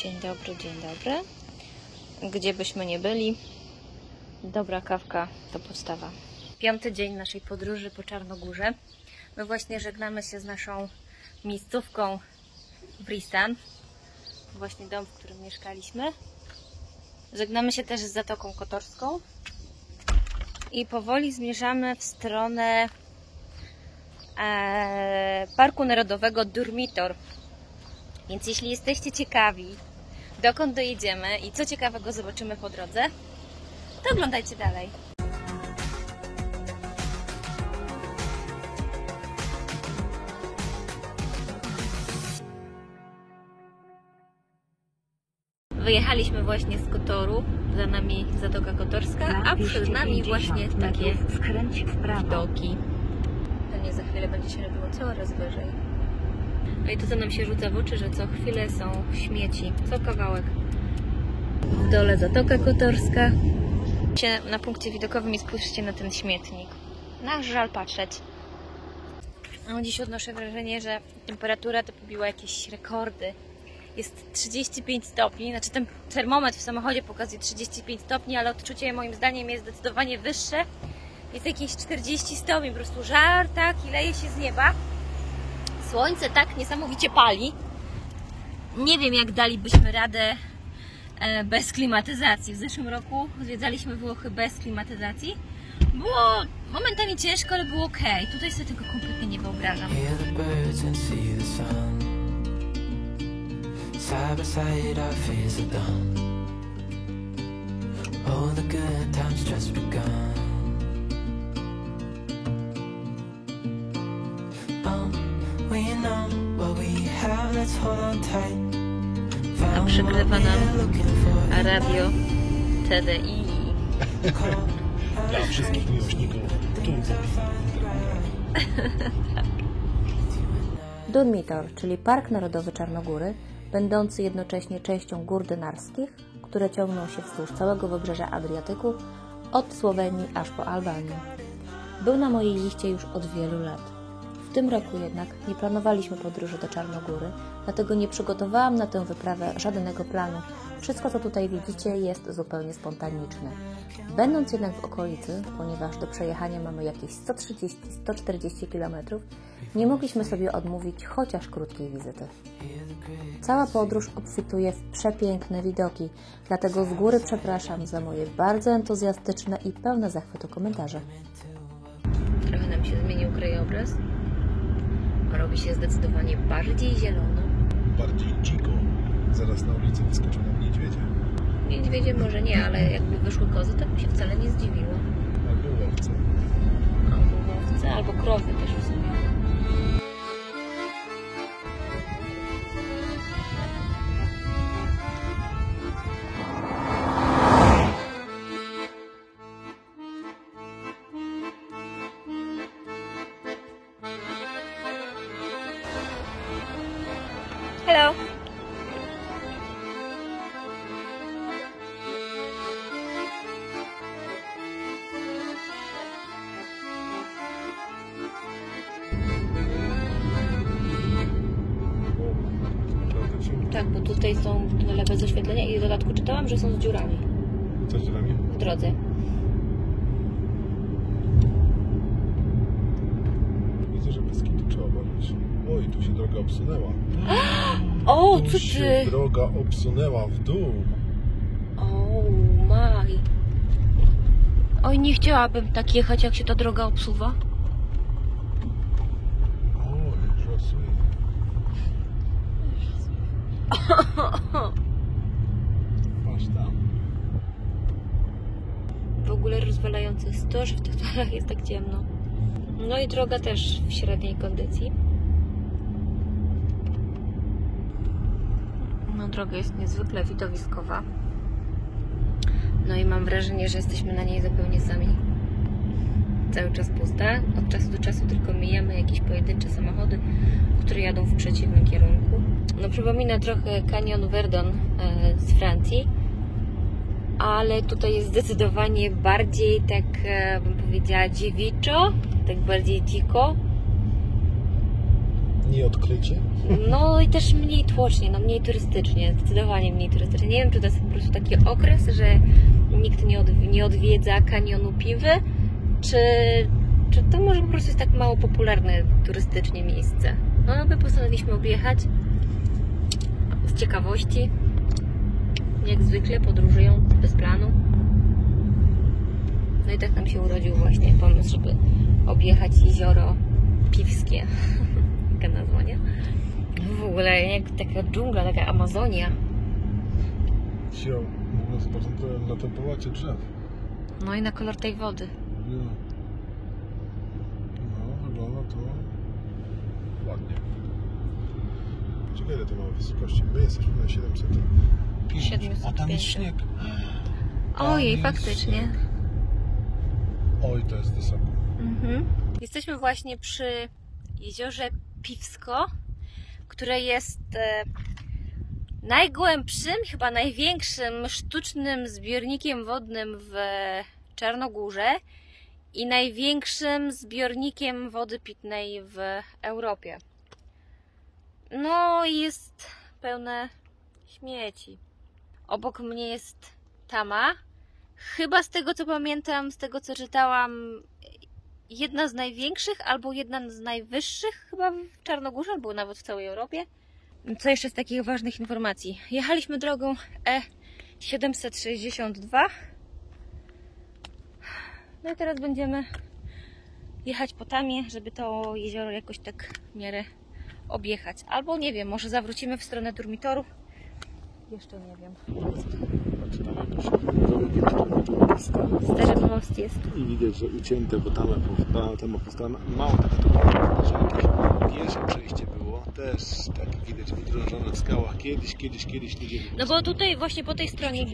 Dzień dobry, dzień dobry. Gdzie byśmy nie byli, dobra kawka to podstawa. 5. dzień naszej podróży po Czarnogórze. My właśnie żegnamy się z naszą miejscówką Bristan. Właśnie dom, w którym mieszkaliśmy. Żegnamy się też z Zatoką Kotorską. I powoli zmierzamy w stronę Parku Narodowego Durmitor. Więc jeśli jesteście ciekawi, dokąd dojedziemy i co ciekawego zobaczymy po drodze, to oglądajcie dalej. Wyjechaliśmy właśnie z Kotoru, za nami Zatoka Kotorska, a przed nami właśnie takie widoki. Pewnie za chwilę będzie się robiło coraz wyżej. No i to, co nam się rzuca w oczy, że co chwilę są śmieci, co kawałek. W dole Zatoka Kotorska. Na punkcie widokowym i spójrzcie na ten śmietnik. Nasz żal patrzeć. No, dziś odnoszę wrażenie, że temperatura to pobiła jakieś rekordy. Jest 35 stopni, znaczy ten termometr w samochodzie pokazuje 35 stopni, ale odczucie moim zdaniem jest zdecydowanie wyższe. Jest jakieś 40 stopni, po prostu żar taki leje się z nieba. Słońce tak niesamowicie pali. Nie wiem, jak dalibyśmy radę bez klimatyzacji. W zeszłym roku zwiedzaliśmy Włochy bez klimatyzacji. Było momentami ciężko, ale było ok. Tutaj sobie tego kompletnie nie wyobrażam. Side by side our fears are done. All the good times just begun. We know what we have, let's hold on tight. A przygrywa nam Radio TDI. Dla wszystkich miłośników touryzmu. Durmitor, czyli Park Narodowy Czarnogóry, będący jednocześnie częścią gór dynarskich, które ciągną się wzdłuż całego wybrzeża Adriatyku, od Słowenii aż po Albanię. Był na mojej liście już od wielu lat. W tym roku jednak nie planowaliśmy podróży do Czarnogóry, dlatego nie przygotowałam na tę wyprawę żadnego planu. Wszystko, co tutaj widzicie, jest zupełnie spontaniczne. Będąc jednak w okolicy, ponieważ do przejechania mamy jakieś 130-140 km, nie mogliśmy sobie odmówić chociaż krótkiej wizyty. Cała podróż obfituje w przepiękne widoki, dlatego z góry przepraszam za moje bardzo entuzjastyczne i pełne zachwytu komentarze. Trochę nam się zmienił krajobraz. Robi się zdecydowanie bardziej zielono. Bardziej dziko. Zaraz na ulicy wyskoczą nam niedźwiedzie. Niedźwiedzie może nie, ale jakby wyszły kozy, to bym się wcale nie zdziwiło. Albo łowce. Albo łowce, albo krowy też w sumie. Hello. Tak, bo tutaj są lewe zaświetlenia i w dodatku czytałam, że są z dziurami. Co z dziurami? W drodze. Widzę, że bez kitu trzeba obawiać. Oj, tu się droga obsunęła. O, co Tu się ty? droga obsunęła w dół. O, maj. Oj, nie chciałabym tak jechać, jak się ta droga obsuwa. Oj, żosuje. Patrz tam. W ogóle rozwalające jest to, że w tych torach jest tak ciemno. No i droga też w średniej kondycji. No, droga jest niezwykle widowiskowa. No i mam wrażenie, że jesteśmy na niej zupełnie sami. Cały czas pusta. Od czasu do czasu tylko mijamy jakieś pojedyncze samochody, które jadą w przeciwnym kierunku. No, przypomina trochę Canyon Verdon z Francji, ale tutaj jest zdecydowanie bardziej, tak bym powiedziała, dziewiczo, tak bardziej dziko. Mniej odkrycie? No i też mniej tłocznie, no mniej turystycznie, zdecydowanie mniej turystycznie. Nie wiem, czy to jest po prostu taki okres, że nikt nie odwiedza kanionu Piwy, czy to może po prostu jest tak mało popularne turystycznie miejsce. No my postanowiliśmy objechać z ciekawości, jak zwykle podróżując bez planu. No i tak nam się urodził właśnie pomysł, żeby objechać jezioro Piwskie. Jaka nazwa, nie? W ogóle jak taka dżungla, taka Amazonia. Wziął, w ogóle zobacz na tym połacie drzew. No i na kolor tej wody. Nie. No, wygląda to ładnie. Ciekawe, ile to ma wysokości. My jesteśmy na 705. 705. A tam jest śnieg. Ojej, Tam jest faktycznie. śnieg. Oj, to jest wysoko. Jesteśmy właśnie przy jeziorze Piwsko, które jest najgłębszym, chyba największym sztucznym zbiornikiem wodnym w Czarnogórze i największym zbiornikiem wody pitnej w Europie. No i jest pełne śmieci. Obok mnie jest Tama. Chyba z tego co pamiętam, z tego co czytałam, jedna z największych albo jedna z najwyższych chyba w Czarnogórze, albo nawet w całej Europie. Co jeszcze z takich ważnych informacji? Jechaliśmy drogą E762. No i teraz będziemy jechać po Tamie, żeby to jezioro jakoś tak w miarę objechać. Albo nie wiem, może zawrócimy w stronę Durmitoru. Jeszcze nie wiem. Stary most jest. I widać, że ucięte, bo tam powstała mało tego, że jakieś pierwsze przejście było. Też tak widać wydrążone w skałach. Kiedyś ludzie... No bo tutaj właśnie po tej stronie,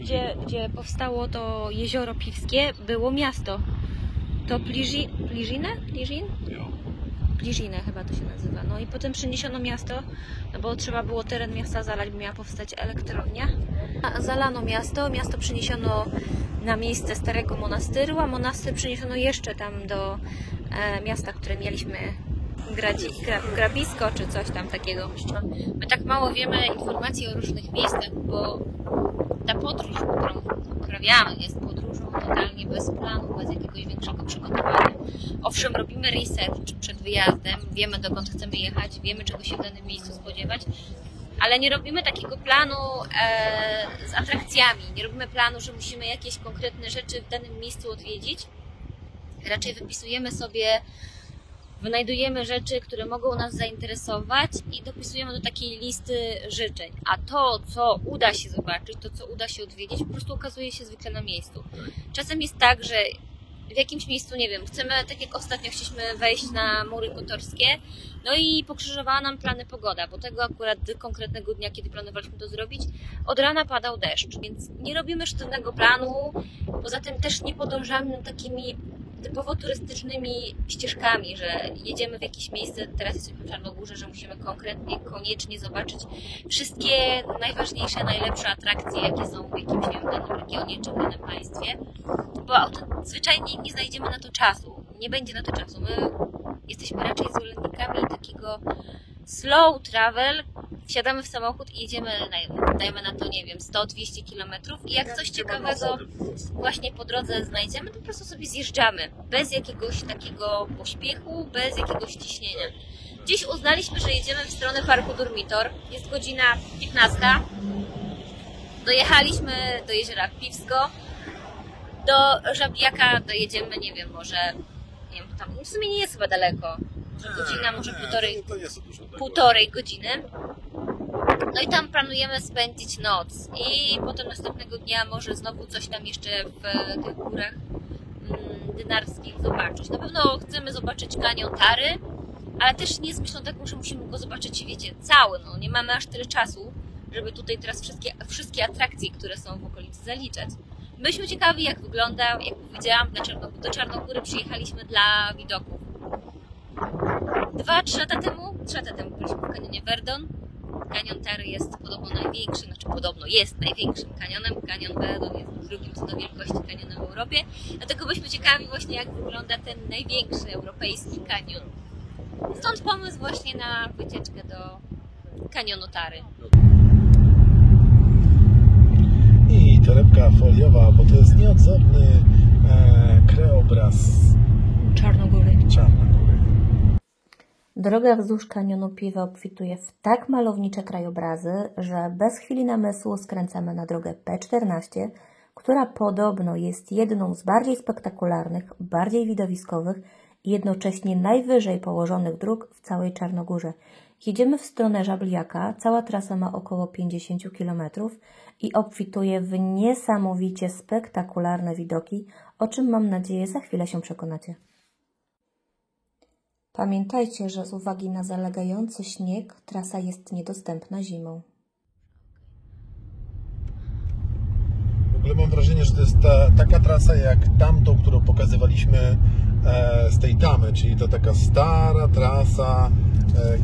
gdzie powstało to jezioro Piwskie, było miasto. To Pliżinę? Pliżinę chyba to się nazywa. No i potem przeniesiono miasto, no bo trzeba było teren miasta zalać, by miała powstać elektrownia. Zalano miasto przeniesiono na miejsce starego monastyru, a monastyr przeniesiono jeszcze tam do miasta, które mieliśmy Grabisko czy coś tam takiego. My tak mało wiemy informacji o różnych miejscach, bo ta podróż, którą uprawiamy, jest podróżą totalnie bez planu, bez jakiegoś większego przygotowania. Owszem, robimy research przed wyjazdem, wiemy dokąd chcemy jechać, wiemy czego się w danym miejscu spodziewać, ale nie robimy takiego planu z atrakcjami, nie robimy planu, że musimy jakieś konkretne rzeczy w danym miejscu odwiedzić. Raczej wypisujemy sobie, wynajdujemy rzeczy, które mogą nas zainteresować i dopisujemy do takiej listy życzeń. A to, co uda się zobaczyć, to, co uda się odwiedzić, po prostu okazuje się zwykle na miejscu. Czasem jest tak, że w jakimś miejscu, nie wiem, chcemy, tak jak ostatnio chcieliśmy wejść na Mury Kotorskie, no i pokrzyżowała nam plany pogoda, bo tego akurat konkretnego dnia, kiedy planowaliśmy to zrobić, od rana padał deszcz, więc nie robimy sztywnego planu, poza tym też nie podążamy takimi typowo turystycznymi ścieżkami, że jedziemy w jakieś miejsce, teraz jesteśmy w Czarnogórze, że musimy konkretnie, koniecznie zobaczyć wszystkie najważniejsze, najlepsze atrakcje, jakie są w jakimś, nie wiem, danym regionie czy w danym państwie, bo zwyczajnie nie znajdziemy na to czasu, nie będzie na to czasu. My jesteśmy raczej zwolennikami takiego slow travel, wsiadamy w samochód i jedziemy, dajemy na to, nie wiem, 100-200 km i jak coś ciekawego właśnie po drodze znajdziemy, to po prostu sobie zjeżdżamy, bez jakiegoś takiego pośpiechu, bez jakiegoś ciśnienia. Dziś uznaliśmy, że jedziemy w stronę parku Durmitor, jest godzina 15, dojechaliśmy do jeziora Piwsko, do Żabjaka dojedziemy, nie wiem, może, nie wiem, tam w sumie nie jest chyba daleko, godzina, może półtorej godziny. No i tam planujemy spędzić noc i potem następnego dnia może znowu coś tam jeszcze w tych górach dynarskich zobaczyć. Na pewno chcemy zobaczyć kanion Tary, ale też nie z myślą taką, że musimy go zobaczyć, wiecie, cały. No, nie mamy aż tyle czasu, żeby tutaj teraz wszystkie atrakcje, które są w okolicy, zaliczać. Byliśmy ciekawi, jak wygląda, jak powiedziałam, do Czarnogóry przyjechaliśmy dla widoków. 3 lata temu byliśmy w kanionie Verdon. Kanion Tary jest podobno największy, jest największym kanionem. Kanion Verdon jest drugim co do wielkości kanionem w Europie. Dlatego byliśmy ciekawi właśnie, jak wygląda ten największy europejski kanion. Stąd pomysł właśnie na wycieczkę do kanionu Tary. I torebka foliowa, bo to jest nieodzowny krajobraz Czarnogóry. Droga wzdłuż kanionu Piwy obfituje w tak malownicze krajobrazy, że bez chwili namysłu skręcamy na drogę P14, która podobno jest jedną z bardziej spektakularnych, bardziej widowiskowych i jednocześnie najwyżej położonych dróg w całej Czarnogórze. Jedziemy w stronę Żabliaka, cała trasa ma około 50 km i obfituje w niesamowicie spektakularne widoki, o czym mam nadzieję za chwilę się przekonacie. Pamiętajcie, że z uwagi na zalegający śnieg trasa jest niedostępna zimą. W ogóle mam wrażenie, że to jest taka trasa jak tamtą, którą pokazywaliśmy z tej Tamy, czyli to taka stara trasa,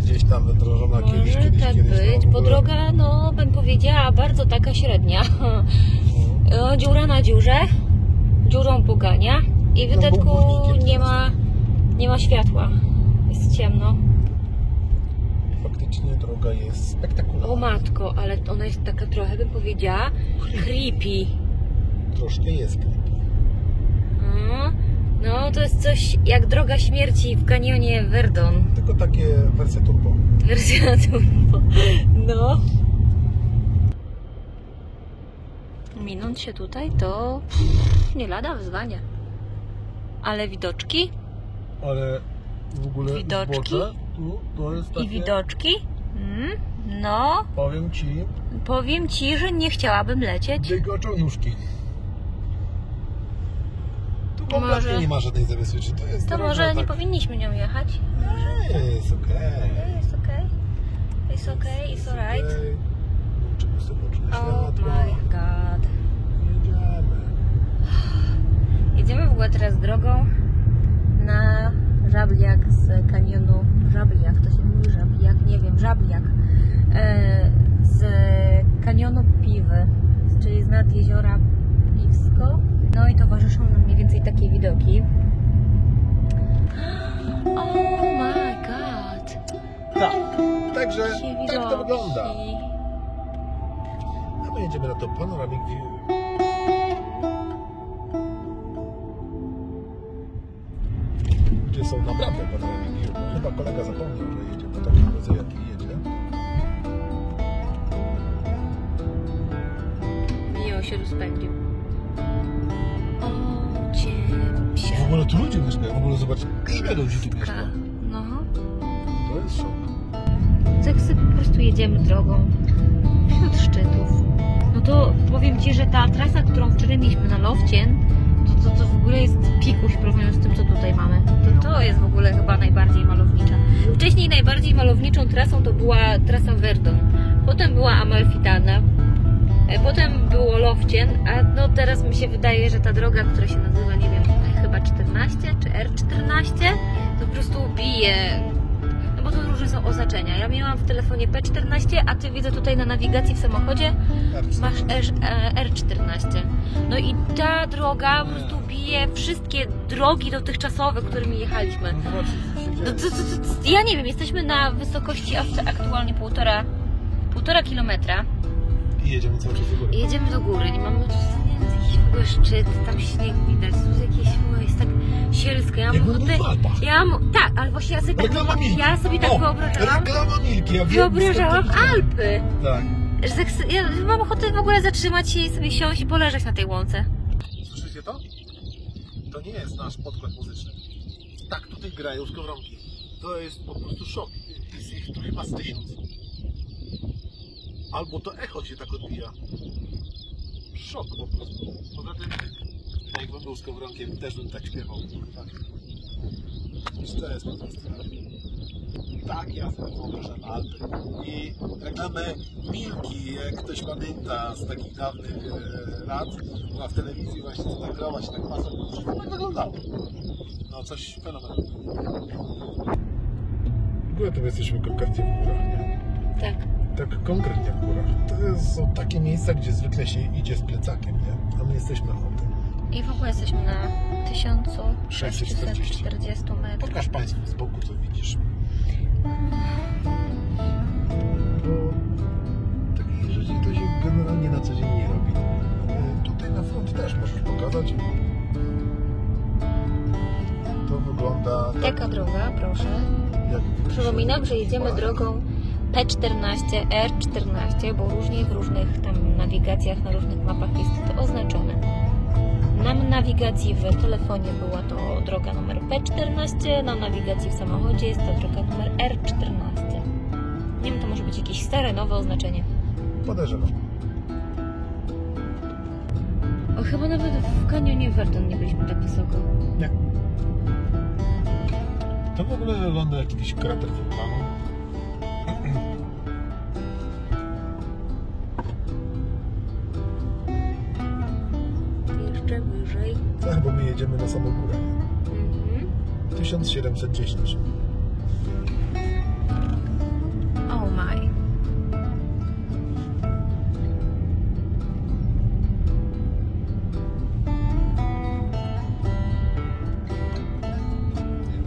gdzieś tam wydrożona kiedyś. Tak być, bo droga, no bym powiedziała, bardzo taka średnia. Dziura na dziurze, dziurą pogania i w wydatku nie ma światła. Jest ciemno. Faktycznie droga jest spektakularna. O matko, ale ona jest taka trochę, bym powiedziała, creepy. Troszkę jest creepy. No, to jest coś jak droga śmierci w kanionie Verdon. Tylko takie wersja turbo. Wersja turbo. No. Minąć się tutaj to nie lada wyzwanie. Ale widoczki? Ale w ogóle widoczki? zbocze, tu to jest takie... I widoczki? No. Powiem ci, że nie chciałabym lecieć. Dygoczą nóżki. Tu kompletnie nie ma żadnej zabezpieczeń. To może nie powinniśmy nią jechać? Nie, jest okej. Jest okej. Jest okej, it's alright. Czego sobie poczynać Oh my god. Jedziemy. Jedziemy w ogóle teraz drogą na Żabliak z kanionu Żabliak, to się mówi Żabliak, nie wiem, Żabliak z kanionu Piwy, czyli z nad jeziora Piwsko. No i towarzyszą nam mniej więcej takie widoki. Oh my god. Tak, także tak to wygląda. A my jedziemy na to Panoramic View. Gdzie są naprawdę Panoramic View. Chyba kolega zapomniał, że jedzie po takiej drodze, jak jedzie. Miło się rozpędził. O, ciepsia. W ogóle tu ludzie mieszkają. W ogóle zobacz, ile ludzi tu mieszka. No. To jest szok. Tak sobie po prostu jedziemy drogą wśród szczytów. No to powiem ci, że ta trasa, którą wczoraj mieliśmy na Lowcien, to w ogóle jest pikuś porównując z tym, co tutaj mamy. To jest w ogóle chyba najbardziej malownicza. Wcześniej najbardziej malowniczą trasą to była trasa Verdon. Potem była Amalfitana. Potem było Lowcien, a no teraz mi się wydaje, że ta droga, która się nazywa, nie wiem, chyba 14 czy R14, to po prostu bije. No bo to różne są oznaczenia. Ja miałam w telefonie P14, a ty widzę tutaj na nawigacji w samochodzie masz R14. No i ta droga po prostu bije wszystkie drogi dotychczasowe, którymi jechaliśmy. Ja nie wiem, jesteśmy na wysokości aktualnie 1,5 kilometra. I jedziemy cały czas do góry. Jedziemy do góry i mamy jakiś w ogóle szczyt, tam śnieg widać, tu jakieś, jest tak sielsko. Tak, ale właśnie ja sobie tak wyobrażałam. Reklama Milki, Wyobrażałam Alpy. Tak. Ja mam ochotę w ogóle zatrzymać się i sobie siąść i poleżeć na tej łące. Słyszycie to? To nie jest nasz podkład muzyczny. Tak tutaj grają skowronki. To jest po prostu szok. Jest ich tu chyba z 1000. Albo to echo się tak odbija. Szok po prostu. Poza tym, jakbym był skowronkiem, też bym tak śpiewał. Tak. To jest po prostu. Tak, ja sobie wyobrażam Alpy. I reklamę Milki, jak ktoś pamięta z takich dawnych lat, była w telewizji właśnie, co ta krowa się tak pasła, to tak wyglądało. No coś fenomenalnego. W ogóle to my jesteśmy konkretnie w górach, nie? Tak. Tak konkretnie w górach. To są takie miejsca, gdzie zwykle się idzie z plecakiem, nie? A my jesteśmy na tym. I w ogóle jesteśmy na 1640 metrów. Pokaż Państwu z boku, co widzisz. Bo takich rzeczy to się generalnie na co dzień nie robi. Tutaj na front też możesz pokazać. To wygląda tak, Jaka droga, proszę? jak... Przypominam, że jedziemy drogą P14, R14, bo różnie w różnych tam nawigacjach, na różnych mapach jest to oznaczone. Na nawigacji w telefonie była to droga numer P14, na nawigacji w samochodzie jest to droga numer R14. Nie wiem, to może być jakieś stare, nowe oznaczenie. Podejrzewam. O, chyba nawet w kanionie Verdon nie byliśmy tak wysoko. Nie. To w ogóle wygląda jak jakiś krater wulkanu. Jeszcze wyżej. Tak, bo my jedziemy na samą górę. Mhm. 1710. Oh my.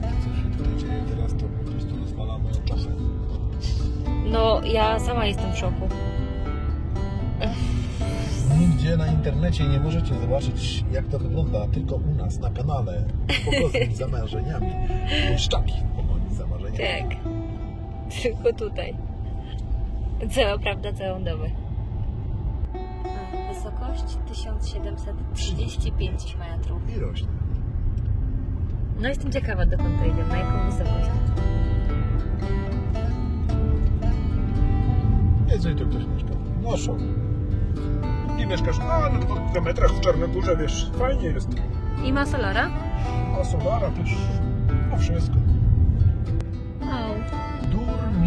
Co się tutaj dzieje teraz, to po prostu rozwala moją czachę. No, ja sama jestem w szoku. Nigdzie na internecie nie możecie zobaczyć, jak to wygląda, tylko u nas na kanale Pokozy za marzeniami. Szczaki w pogoni za marzeniami. Tak. Tylko tutaj. Cała prawda, całą dobę. Wysokość 1735 metrów. I rośnie. No jestem ciekawa, dokąd to idziemy, na jaką wysokość. Wiedzą, tu ktoś mieszka. No szok. I mieszkasz na 2 kilometrach w Czarnogórze, wiesz, fajnie jest. I ma solara? A solara też, no wszystko. O.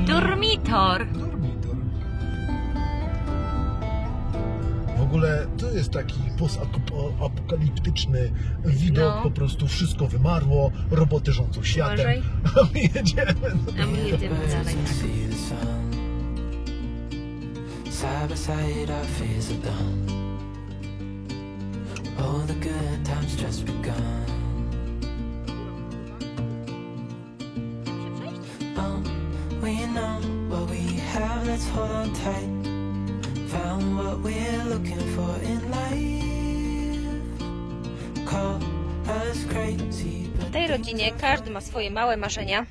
Dormitor. Dormitor. W ogóle to jest taki postapokaliptyczny widok, No. po prostu wszystko wymarło, roboty rządzą światem. Uważaj. A my jedziemy. A my jedziemy dalej. Side by side, our fears are done. All the good times just begun. We know what we have, let's hold on tight. Found what we're looking for in life. Call us crazy, W tej rodzinie każdy ma swoje małe marzenia,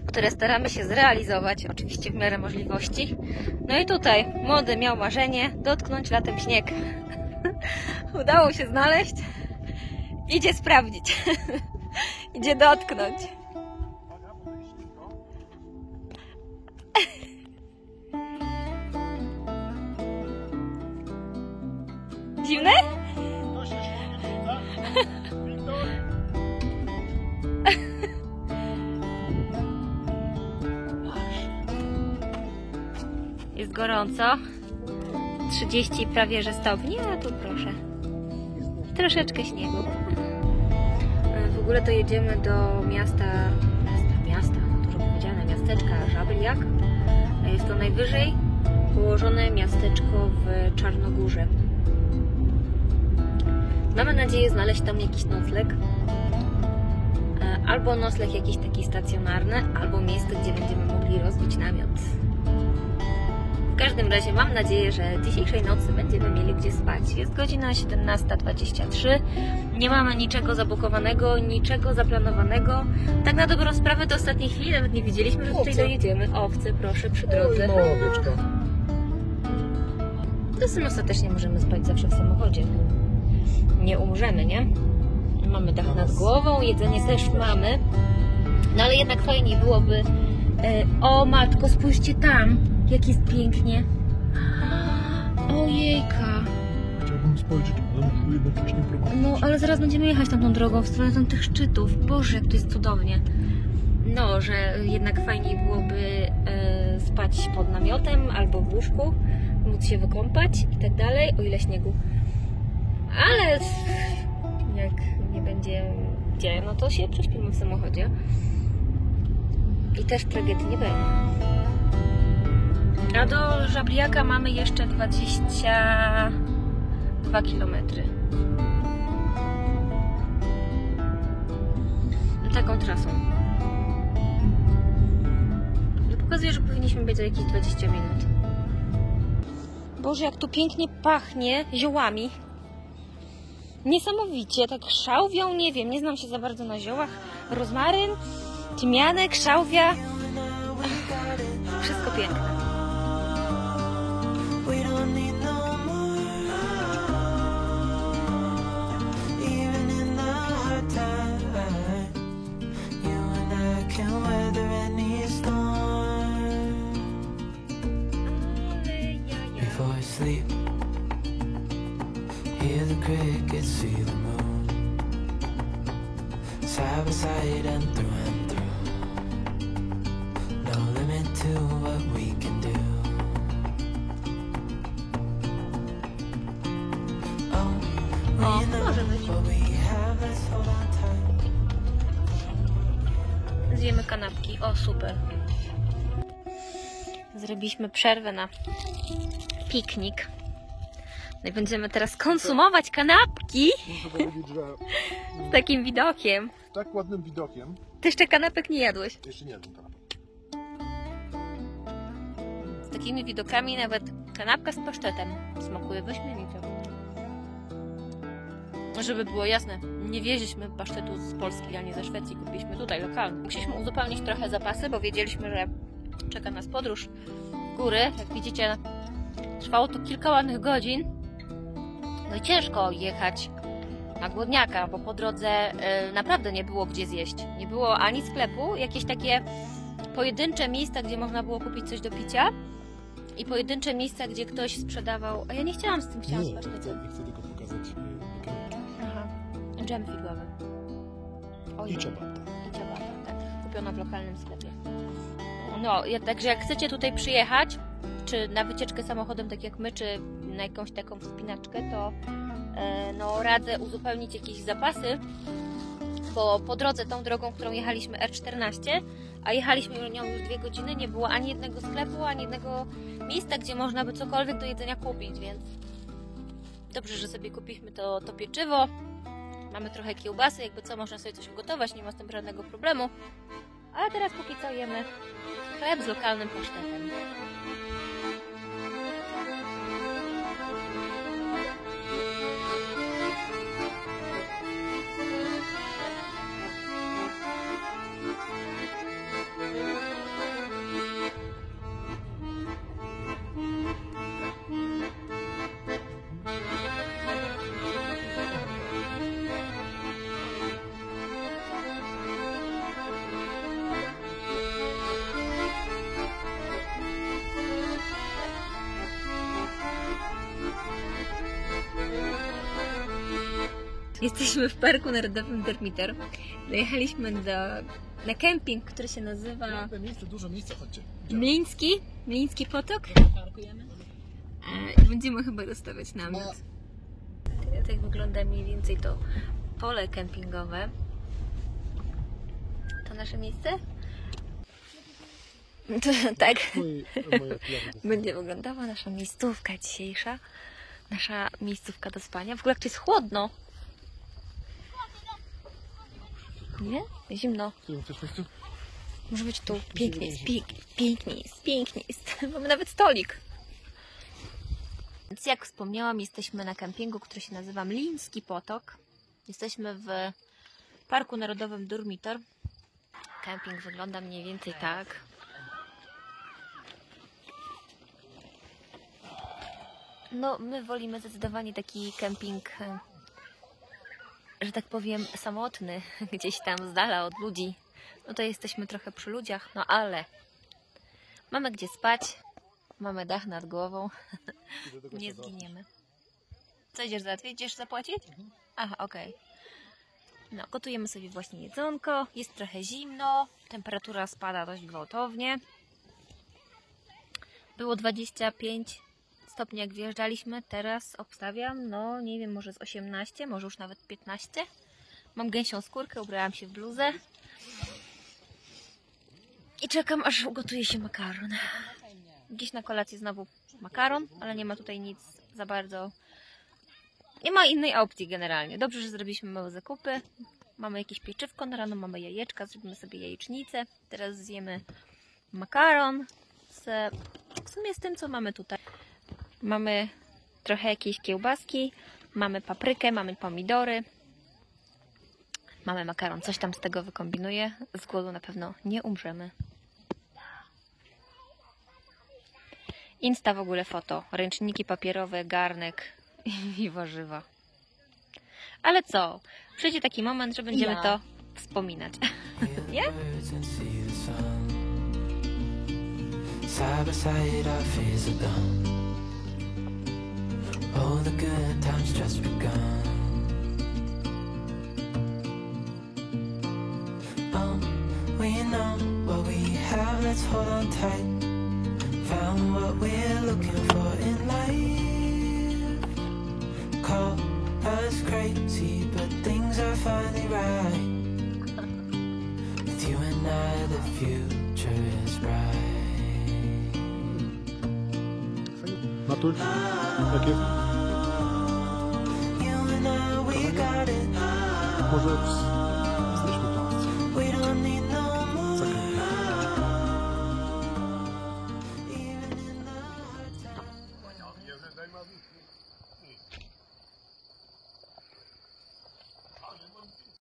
które staramy się zrealizować, oczywiście w miarę możliwości. No i tutaj młody miał marzenie dotknąć latem śnieg. Udało się znaleźć. Idzie sprawdzić. Idzie dotknąć. Zimne? Jest gorąco. 30 prawie że stopni, a tu proszę. Troszeczkę śniegu. W ogóle to jedziemy do miasta, dużo powiedziane, miasteczka Żabliak. Jest to najwyżej położone miasteczko w Czarnogórze. Mamy nadzieję znaleźć tam jakiś nocleg. Albo nocleg jakiś taki stacjonarny, albo miejsce, gdzie będziemy mogli rozbić namiot. W każdym razie mam nadzieję, że dzisiejszej nocy będziemy mieli gdzie spać. Jest godzina 17:23. Nie mamy niczego zabukowanego, niczego zaplanowanego. Tak na dobrą sprawę do ostatniej chwili nawet nie wiedzieliśmy, że tutaj dojedziemy. Owce, proszę, przy drodze. Oj, mała owieczka. To w sumie ostatecznie możemy spać zawsze w samochodzie. Nie umrzemy, nie? Mamy dach nad głową, jedzenie też mamy. No ale jednak fajniej byłoby... O matko, spójrzcie tam, jak jest pięknie. Ojejka. Chciałbym spojrzeć, ale muszę jednocześnie prowadzić. No, ale zaraz będziemy jechać tamtą drogą, w stronę tych szczytów. Boże, jak to jest cudownie. No, że jednak fajniej byłoby spać pod namiotem albo w łóżku, móc się wykąpać i tak dalej, o ile śniegu. Ale jak nie będzie gdzie, no to się prześpimy w samochodzie. I też tragedii nie będzie. A do Żabliaka mamy jeszcze 22 km. Taką trasą. pokazuje, że powinniśmy być za jakieś 20 minut. Boże, jak tu pięknie pachnie ziołami. Niesamowicie, tak szałwią, nie wiem, nie znam się za bardzo na ziołach. Rozmaryn, tymianek, szałwia. Wszystko piękne. We don't need no more. Even in the hard time, you and I can weather any storm. Before I sleep, hear the crickets, see the moon, side by side and through and through. No limit to what we can do. O, może być. What we have, let's hold on tight. Zjemy kanapki. O, super. Zrobiliśmy przerwę na piknik. No i będziemy teraz konsumować kanapki Muszę powiedzieć, że z takim widokiem. tak ładnym widokiem Ty jeszcze kanapek nie jadłeś. jeszcze nie jadłem kanapek. Z takimi widokami nawet kanapka z pasztetem smakuje wyśmienicie. Żeby było jasne, nie wieźliśmy pasztetu z Polski ani ze Szwecji, kupiliśmy tutaj lokalny. Musieliśmy uzupełnić trochę zapasy, bo wiedzieliśmy, że czeka nas podróż w góry. Jak widzicie, trwało to kilka ładnych godzin. No i ciężko jechać na głodniaka, bo po drodze naprawdę nie było gdzie zjeść. Nie było ani sklepu, jakieś takie pojedyncze miejsca, gdzie można było kupić coś do picia i pojedyncze miejsca, gdzie ktoś sprzedawał... A ja nie chciałam z tym, chciałam z pasztetem. Chcę tylko pokazać mechanikę. Aha, dżem figlowy. I ciabatta. I ciabatta, tak. Kupiono w lokalnym sklepie. No, także jak chcecie tutaj przyjechać, czy na wycieczkę samochodem, tak jak my, czy na jakąś taką wspinaczkę, to no, radzę uzupełnić jakieś zapasy, bo po drodze tą drogą, którą jechaliśmy R14, a jechaliśmy nią już 2 godziny, nie było ani jednego sklepu, ani jednego miejsca, gdzie można by cokolwiek do jedzenia kupić, więc dobrze, że sobie kupiliśmy to pieczywo. Mamy trochę kiełbasy, jakby co, można sobie coś ugotować, nie ma z tym żadnego problemu. Ale teraz póki co jemy chleb z lokalnym pasztetem. Jesteśmy w Parku Narodowym Dermiter. Dojechaliśmy na kemping, który się nazywa Miejsce, dużo miejsca, chodźcie. Mliński Potok. Będziemy chyba rozstawiać namiot. Tak wygląda mniej więcej to pole kempingowe. To nasze miejsce? Tak. Będzie wyglądała nasza miejscówka dzisiejsza. Nasza miejscówka do spania. W ogóle jak to jest chłodno. Nie? Zimno. Może być tu. Pięknie jest, pięknie jest. Mamy nawet stolik. Więc jak wspomniałam, jesteśmy na kempingu, który się nazywa Mliński Potok. Jesteśmy w Parku Narodowym Durmitor. Kemping wygląda mniej więcej tak. No, my wolimy zdecydowanie taki kemping, że tak powiem, samotny, gdzieś tam z dala od ludzi. No to jesteśmy trochę przy ludziach, no ale mamy gdzie spać, mamy dach nad głową, nie zginiemy. Co idziesz załatwić? Idziesz zapłacić? Aha, okej. No, gotujemy sobie właśnie jedzonko, jest trochę zimno, temperatura spada dość gwałtownie. Było 25 stopni jak wjeżdżaliśmy, teraz obstawiam, no nie wiem, może z 18, może już nawet 15. Mam gęsią skórkę, ubrałam się w bluzę i czekam, aż ugotuje się makaron. Gdzieś na kolację znowu makaron, ale nie ma tutaj nic za bardzo. Nie ma innej opcji generalnie. Dobrze, że zrobiliśmy małe zakupy. Mamy jakieś pieczywko na rano, mamy jajeczka, zrobimy sobie jajecznicę. Teraz zjemy makaron w sumie z tym, co mamy tutaj. Mamy trochę jakiejś kiełbaski, mamy paprykę, mamy pomidory, mamy makaron. Coś tam z tego wykombinuję. Z głodu na pewno nie umrzemy. Insta w ogóle foto, ręczniki papierowe, garnek i warzywa. Ale co? Przyjdzie taki moment, że będziemy to wspominać. Nie? Side by side our fears are done. All the good times just begun. We know what we have, let's hold on tight. Found what we're looking for in life. Call us crazy, but things are finally right. With you and I, the future is bright. Matuś, jakie? Może znieśmy to. Zakręt.